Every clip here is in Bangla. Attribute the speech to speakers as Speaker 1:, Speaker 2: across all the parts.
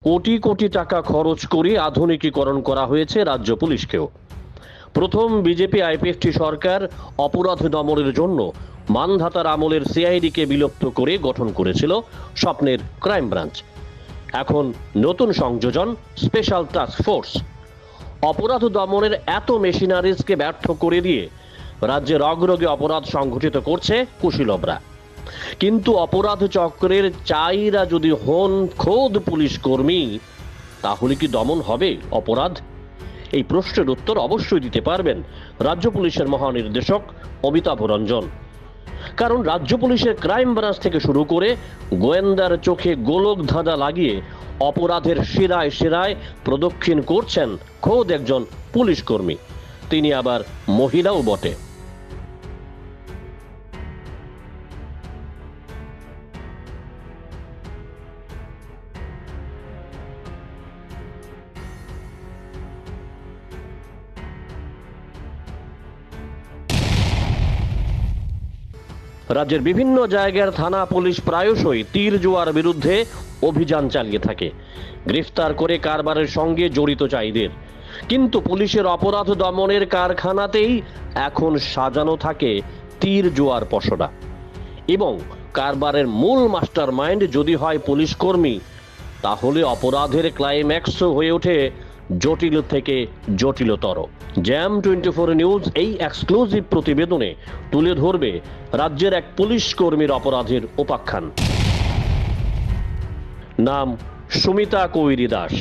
Speaker 1: কোটি কোটি টাকা খরচ করে আধুনিকীকরণ করা হয়েছে রাজ্য পুলিশকেও। প্রথম বিজেপি আইপিএফটি সরকার অপরাধ দমনের জন্য মানধাতার আমলের সিআইডিকে বিলুপ্ত করে গঠন করেছিল স্বপ্নের ক্রাইম ব্রাঞ্চ। এখন নতুন সংযোজন স্পেশাল টাস্ক ফোর্স। অপরাধ দমনের এত মেশিনারিজকে ব্যর্থ করে দিয়ে রাজ্যের অগ্রগে অপরাধ সংঘটিত করছে কুশীলবরা। কিন্তু অপরাধ চক্রের চাইরা যদি হন খোদ পুলিশ কর্মী, তাহলে কি দমন হবে অপরাধ? এই প্রশ্নের উত্তর অবশ্যই দিতে পারবেন রাজ্য পুলিশের মহানির্দেশক অমিতাভ রঞ্জন। কারণ রাজ্য পুলিশের ক্রাইম ব্রাঞ্চ থেকে শুরু করে গোয়েন্দার চোখে গোলক ধাঁধা লাগিয়ে অপরাধের শিরায় শিরায় প্রদক্ষিণ করছেন খোদ একজন পুলিশ কর্মী, তিনি আবার মহিলাও বটে। রাজ্যের বিভিন্ন জায়গার থানা পুলিশ প্রায়শই তীর জোয়ার বিরুদ্ধে অভিযান চালিয়ে থাকে, গ্রেফতার করে কারবারের সঙ্গে জড়িত চাইদের। কিন্তু পুলিশের অপরাধ দমনের কারখানাতেই এখন সাজানো থাকে তীর জোয়ার পসরা। এবং কারবারের মূল মাস্টার মাইন্ড যদি হয় পুলিশ কর্মী, তাহলে অপরাধের ক্লাইম্যাক্সও হয়ে ওঠে জটিল থেকে জটিলতর। জ্যাম 24 নিউজ এই এক্সক্লুসিভ প্রতিবেদনে তুলে ধরবে রাজ্যের এক পুলিশ কর্মীর অপরাধের উপাখ্যান। নাম সুমিতা কৈরি দাস,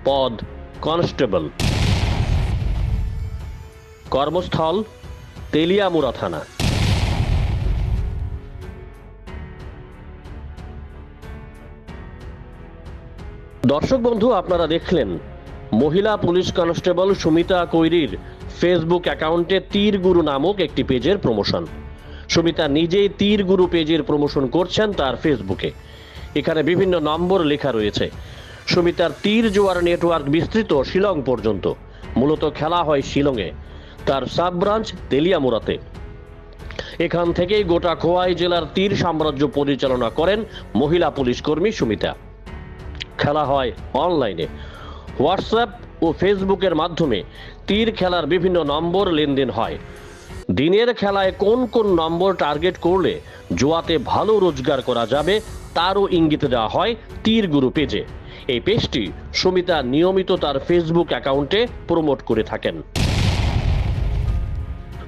Speaker 1: পদ কনস্টেবল, কর্মস্থল তেলিয়ামুড়া থানা। দর্শক বন্ধু, আপনারা দেখলেন মহিলা পুলিশ কনস্টেবল সুমিতা কৈরির ফেসবুক অ্যাকাউন্টে তীর গুরু নামক একটি পেজের প্রমোশন। সুমিতা নিজেই তীর গুরু পেজের প্রমোশন করছেন তার ফেসবুকে। এখানে বিভিন্ন নম্বর লেখা রয়েছে। সুমিতার তীর জোয়ার নেটওয়ার্ক বিস্তৃত শিলং পর্যন্ত। মূলত খেলা হয় শিলংয়ে, তার সাব ব্রাঞ্চ তেলিয়ামুড়াতে। এখান থেকেই গোটা খোয়াই জেলার তীর সাম্রাজ্য পরিচালনা করেন মহিলা পুলিশ কর্মী সুমিতা। খেলা হয় অনলাইনে, হোয়াটসঅ্যাপ ও ফেসবুকের মাধ্যমে তীর খেলার বিভিন্ন নম্বর লেনদেন হয়। দিনের খেলায় কোন কোন নম্বর টার্গেট করলে জুয়াতে ভালো রোজগার করা যাবে তারও ইঙ্গিত দেওয়া হয় তীর গুরু পেজে। এই পেজটি সুমিতা নিয়মিত তার ফেসবুক অ্যাকাউন্টে প্রমোট করে থাকেন।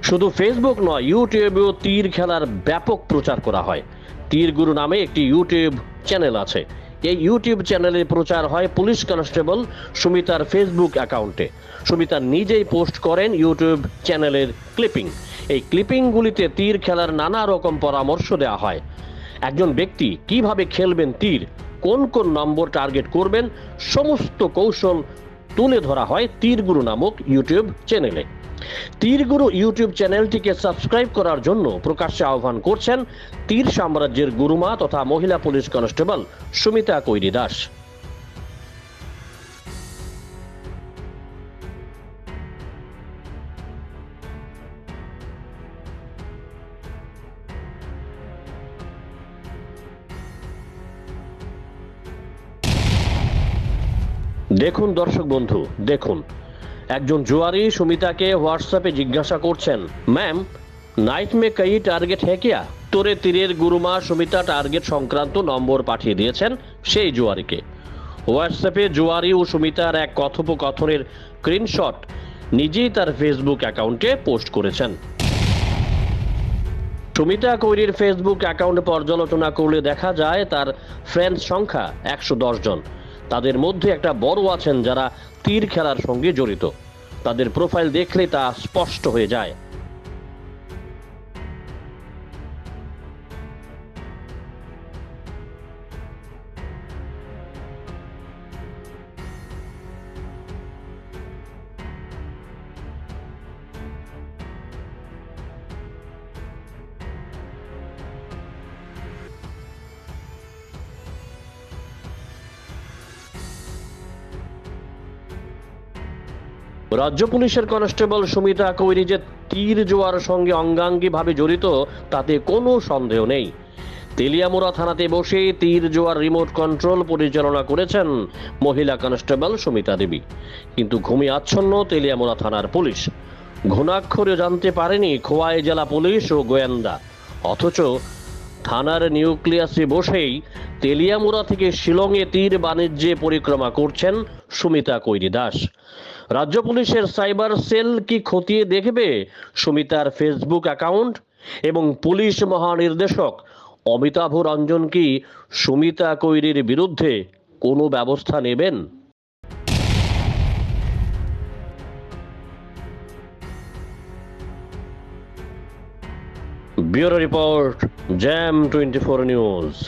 Speaker 1: শুধু ফেসবুক নয়, ইউটিউবেও তীর খেলার ব্যাপক প্রচার করা হয়। তীর গুরু নামে একটি ইউটিউব চ্যানেল আছে। এই ইউটিউব চ্যানেলে প্রচার হয় পুলিশ কনস্টেবল সুমিতার ফেসবুক অ্যাকাউন্টে। সুমিতা নিজেই পোস্ট করেন ইউটিউব চ্যানেলের ক্লিপিং। এই ক্লিপিংগুলিতে তীর খেলার নানা রকম পরামর্শ দেওয়া হয়। একজন ব্যক্তি কিভাবে খেলবেন তীর, কোন কোন নম্বর টার্গেট করবেন, সমস্ত কৌশল তুলে ধরা হয় তীরগুরু নামক ইউটিউব চ্যানেলে। তীরগুরু ইউটিউব চ্যানেলটিকে সাবস্ক্রাইব করার জন্য প্রকাশ্যে আহ্বান করছেন তীর সাম্রাজ্যের গুরুমা তথা মহিলা পুলিশ কনস্টেবল সুমিতা কৈরি দাস। দেখুন দর্শক বন্ধু, দেখুন একজন জুয়ারি সুমিতাকে হোয়াটসঅ্যাপে জিজ্ঞাসা করছেন, ম্যাম নাইট মে কই টার্গেট হ্যাঁ কিয়া? তোরে তীরের গুরুমা সুমিতা টার্গেট সংক্রান্ত নম্বর পাঠিয়ে দিয়েছেন সেই জুয়ারিকে। হোয়াটসঅ্যাপে জুয়ারি ও সুমিতার এক কথোপকথনের স্ক্রিনশট নিজেই তার ফেসবুক অ্যাকাউন্টে পোস্ট করেছেন। সুমিতা কৈরির ফেসবুক অ্যাকাউন্ট পর্যালোচনা করলে দেখা যায় তার ফ্রেন্ডস সংখ্যা 110 জন। তাদের মধ্যে একটা বড় আছেন যারা তীর খেলার সঙ্গে জড়িত। তাদের প্রোফাইল দেখলে তা স্পষ্ট হয়ে যায়। রাজ্য পুলিশের কনস্টেবল সুমিতা কৈরি যে তীর জোয়ার সঙ্গে অঙ্গাঙ্গিভাবে জড়িত তাতে কোনো সন্দেহ নেই। তেলিয়ামুড়া থানাতে বসে তীর জোয়ার রিমোট কন্ট্রোল পরিচালনা করেছেন মহিলা কনস্টেবল সুমিতা দেবী। কিন্তু ঘুমিয়ে আচ্ছন্ন তেলিয়ামুড়া থানার পুলিশ। ঘুণাক্ষরে জানতে পারেনি খোয়াই জেলা পুলিশ ও গোয়েন্দা। অথচ থানার নিউক্লিয়াসে বসেই তেলিয়ামুড়া থেকে শিলংয়ে তীর বাণিজ্যে পরিক্রমা করছেন সুমিতা কৈরি দাস। রাজ্য পুলিশের সাইবার সেল কি খতিয়ে দেখবে সুমিতার ফেসবুক অ্যাকাউন্ট? এবং পুলিশ মহানির্দেশক অমিতাভ রঞ্জন কি সুমিতা কৈরির বিরুদ্ধে কোনো ব্যবস্থা নেবেন? Bureau report, jam 24 news.